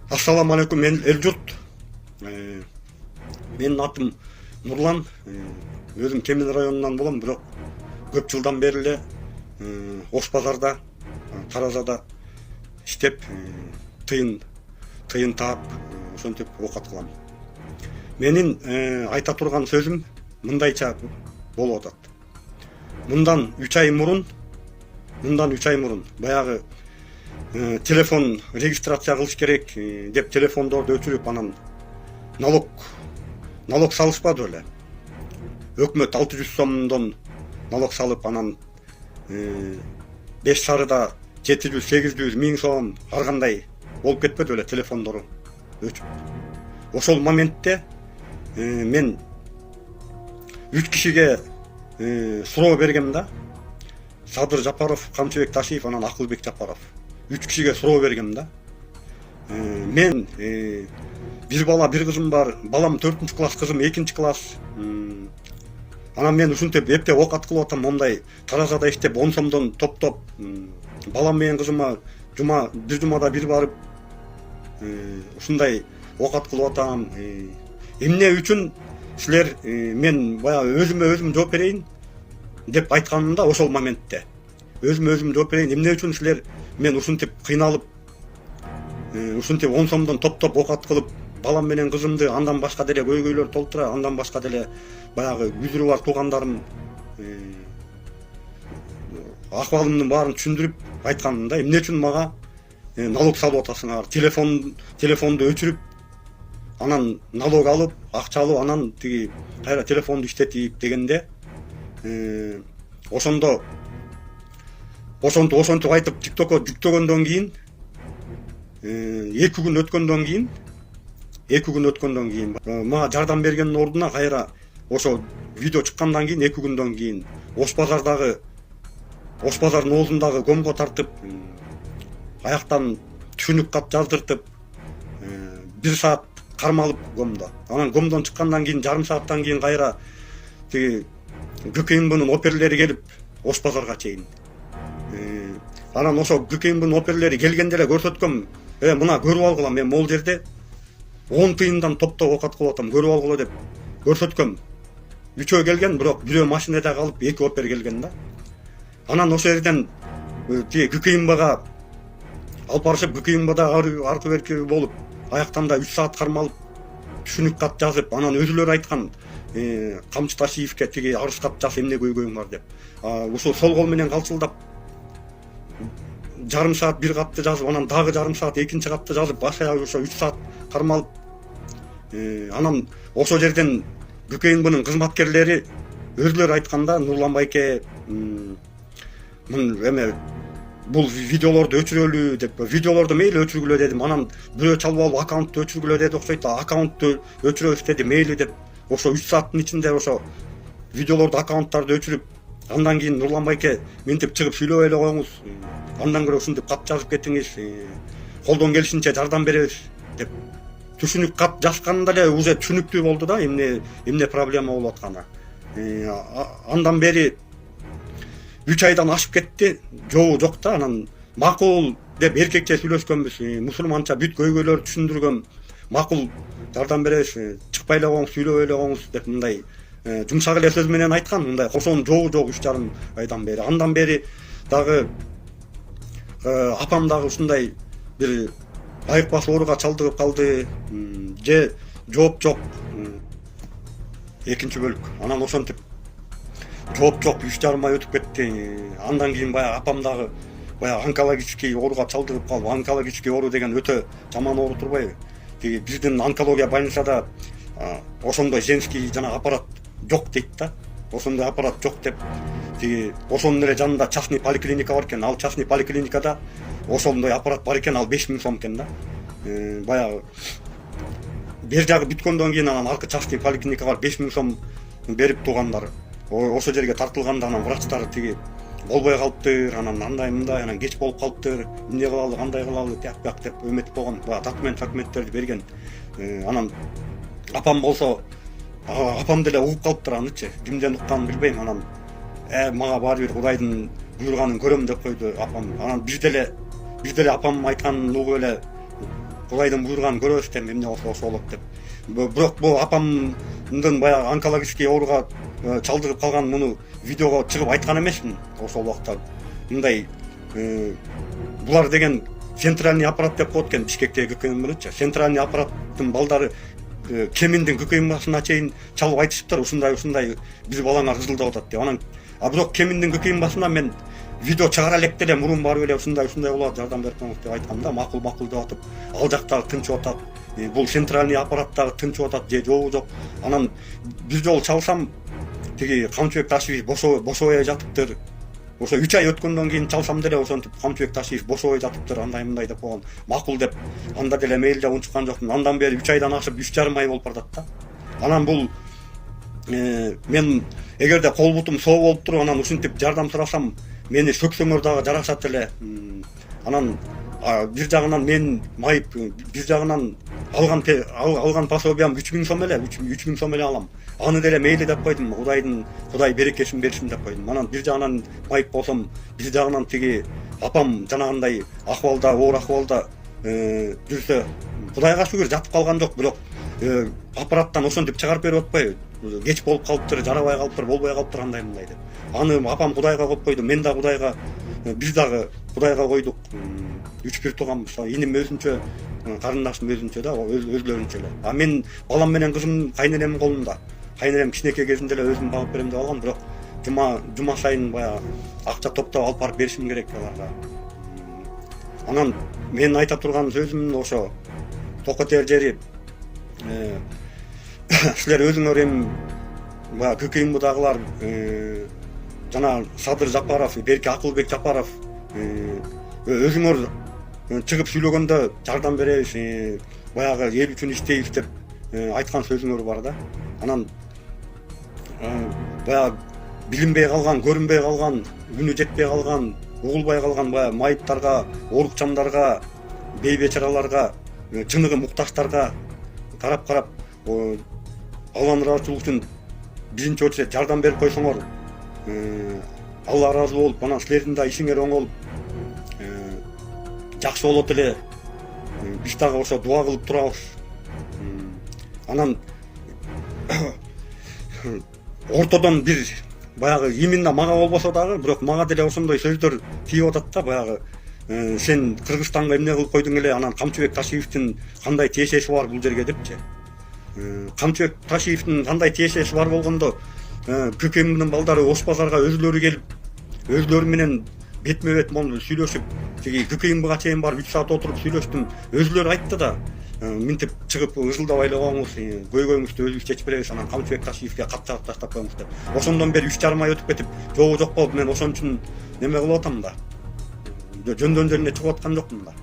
Ассаламу алейкум, мен эл журт. Менин атым Нурлан. Өзүм Кемин районунан болом, бирок көп жылдан бери эле Ош базарда, Таразада иштеп, тыйын таап, ошентип оокат кылам. Менин айта турган сөзүм мындайча болуп атат. Мындан 3 ай мурун баягы телефон регистрация кылыш керек деп телефондорду өчүрүп, анан налог салышпады эле. Өкмөт 600 сомдон налог салып, анан 5 шарыда 700-800 миң сом ар кандай болуп кетпеди эле телефондору өчүп. Ошол моментте мен 3 кишиге суроо бергем да. Садыр Жапаров, Камчыбек Ташиев, анан Акылбек Жапаров. 3 кишиге суроо бергем да. Мен бир бала, бир кызым бар. Балам 4 класс, кызым 2 класс. Анан мен ушинтип эптеп оокат кылып атам, мондай Таразада иштеп 10 сомдон топтоп, балам менен кызыма бир жумада бир барып ушундай оокат кылып атам. Эмне үчүн силер мен баягы өзүм жооп берейин деп айтканымда, ошол моментте өзүм жооп берейин, эмне үчүн силер мен ушинтип кыйналып, ушинтип 10 сомдон топтоп оокат кылып, балам менен кызымды, андан башка деле көйгөйлөр толтура, андан башка деле баягы үзүрү бар туугандарым акыбалымдын баарын түшүндүрүп айтканымда, эмне үчүн мага налог салып атасыңар, телефонду өчүрүп, анан налог алып, акча алып, анан тиги кайра телефонду иштетип дегенде, ошентип айтып ТикТокко жүктөгөндөн кийин 2 күн өткөндөн кийин мага жардам бергендин ордуна кайра ошо видео чыккандан кийин 2 күндөн кийин Ош базардын оозундагы гомго тартып, аяктан түшүнүк кат жаздыртып, 1 саат кармалып гомдо. Анан гомдон чыккандан кийин жарым сааттан кийин кайра тиги ГКМБнын оперлери келип Ош базарга чейин. Анан ошо ГКМБнын оперлери келгенде эле көрсөткөм, мына көрүп алгыла, мен могул жерде 10 тыйындан топтоп оокат кылып атам, көрүп алгыла деп көрсөткөм. 3 келген, бирок бирөө машинада калып, 2 опер келген да. Анан ошол жерден тиги ГКМБга алып барышып, ГКМБда аркы берки болуп, аяктан да 3 саат кармалып, түшүнүк кат жазып, анан өзүлөрү айткан Камчы Ташиевке тиги арыз кат жаз, эмне көйгөйүң бар деп. Ушул сол кол менен калчылдап жарым саат 1 катты жазып, анан дагы жарым саат 2 катты жазып, башка ошо 3 саат кармалып, анан ошол жерден ГКМБнын кызматкерлери өзүлөрү айтканда, Нурлан байке, бул видеолорду өчүрөлү деп, видеолорду мейли өчүргүлө дедим. Анан бирөө чалып алып аккаунтту өчүргүлө деди, окшойт. Аккаунтту өчүрөбүз деди, мейли деп. Ошо 3 сааттын ичинде ошо видеолорду, аккаунттарды өчүрүп, андан кийин Нурлан байке мынтип чыгып сүйлөбөй эле коюңуз, андан көрө ушинтип кат жазып кетиңиз, колдон келишинче жардам беребиз деп түшүнүк кат жазганда эле уже түшүнүктүү болду да, эмне проблема болуп атканы. Андан бери 3 айдан ашып кетти, жообу жок да. Анан макул деп эркекче сүйлөшкөнбүз, мусулманча бүт көйгөйлөрдү түшүндүргөм, макул жардам беребиз, чыкпай эле коюңуз, сүйлөбөй эле коюңуз деп мындай жумшак эле сөз менен айткан. Мындай ошонун жообу жок 3,5 айдан бери. Андан бери дагы апам дагы ушундай бир айыкпас ооруга чалдыгып калды, же жооп жок. Экинчи бөлүк. Анан ошентип жооп жок, 3,5 ай өтүп кетти. Андан кийин баягы апам дагы баягы онкологический ооруга чалдыгып калып, онкологический оору деген өтө жаман оору турбайбы? Тиги биздин онкология больницада ошондой женский жана аппарат жок дейт да. Ошондой аппарат жок деп, тиги ошонун эле жанында частный поликлиника бар экен. Ал частный поликлиникада ошондой аппарат бар экен, ал 5 миң сом экен да. Баягы бер жагы бүткөндөн кийин анан аркы частный поликлиника бар, 5 миң сом берип туугандар ошол жерге тартылганда, анан врачтар тиги болбой калыптыр, анан андай мындай, анан кеч болуп калыптыр, эмне кылалы, кандай кылалы, тияк бияк деп өмөтүп койгон, баягы документтерди берген. Анан апам болсо, апам деле угуп калыптыр анычы, кимден укканын билбейм. Анан мага баары бир Кудайдын буйруганын көрөм деп койду апам. Анан биз деле апам айтканын угуп эле Кудайдын буйруганын көрөбүз да эмне болсо ошо болот деп. Бирок бул апамдын баягы онкологический ооруга чалдыгып калган муну видеого чыгып айткан эмесмин ошол убакта. Мындай булар деген центральный аппарат деп коет экен Бишкектеги ГКМ мененчи. Центральный аппараттын балдары Кеминдин ГКМасына чейин чалып айтышыптыр, ушундай биз балаңар кызылдап атат деп. Анан бирок Кеминдин ГКМасына мен видео чыгара элек деле мурун барып эле ушундай болот, жардам берип коңуз деп айтканда макул деп атып, ал жактагы тынчып атат. Бул центральный аппараттагы тынчып атат же жок. Анан бир жолу чалсам тиги Камчыбек Ташиев бошобой жатыптыр. Ошо 3 ай өткөндөн кийин чалсам деле ошентип Камчыбек Ташиев бошобой жатыптыр, андай мындай деп койгон. Макул деп анда деле мейлде унчуккан жокмун. Андан бери 3 айдан ашып 3,5 ай болуп барат да. Анан бул мен эгерде кол бутум соо болуп туруп анан ушинтип жардам сурасам мени сөксөңөр дагы жарашат эле. Анан бир жагынан мен майып, бир жагынан алган пособиям 3000 сом эле, 3000 сом эле алам. Аны деле мейли деп койдум, Кудай берекесин берсин деп койдум. Анан бир жагынан майып болсом, бир жагынан тиги апам жанагындай акыбалда, оор акыбалда жүрсө, Кудайга шүгүр жатып калган жок, бирок аппараттан ошентип чыгарып берип атпайбы. Кеч болуп калыптыр, жарабай калыптыр, болбой калыптыр андай мындай деп. Аны апам Кудайга коюп койду, мен да Кудайга, биз дагы Кудайга койдук. 3-1 тууганбыз. Иним өзүнчө, карындашым өзүнчө да, өзлөрүнчө эле. Мен балам менен кызым кайненемдин колунда. Кайненем кичинекей кезинде эле өзүм багып берем деп алгам, бирок жума сайын баягы акча топтоп алып барып беришим керек аларга. Анан мен айта турган сөзүм ошо токотер жери силер өзүңөр эми баягы ККМдагылар жана Садыр Жапаров, Берки Акылбек Жапаров өзүңөр чыгып сүйлөгөндө жардам беребиз, баягы эл үчүн иштейбиз деп айткан сөзүңөр бар да. Анан баягы билинбей калган, көрүнбөй калган, үнү жетпей калган, угулбай калган баягы майыптарга, оорукчандарга, бейбечараларга, чыныгы муктаждарга карап Алланын ыраазычылыгы үчүн биринчи очередь жардам берип койсоңор, Алла ыраазы болуп, анан силердин да ишиңер оңолуп жакшы болот эле. Биз дагы ошо дуа кылып турабыз. Анан ортодон бир баягы именно мага болбосо дагы, бирок мага деле ошондой сөздөр тийип атат да, баягы сен Кыргызстанга эмне кылып койдуң эле, анан Камчыбек Ташиевдин кандай тиешеси бар бул жерге депчи. Камчыбек Ташиевдин кандай тиешеси бар болгондо ККМдин балдары Ош базарга өзүлөрү келип, өзүлөрү менен бетме бет сүйлөшүп, тиги ККМга чейин барып 3 саат отуруп сүйлөштүм. Өзүлөрү айтты да, минтип чыгып ызылдабай эле коңуз, көйгөйүңүздү өзүбүз чечип беребиз, анан Камчыбек Ташиевге кат жазып таштап коюңуз деп. Ошондон бери 3,5 ай өтүп кетип, жок болуп, мен ошон үчүн неме кылып атам да. Жөндөн жерине чыгып аткан жокмун да.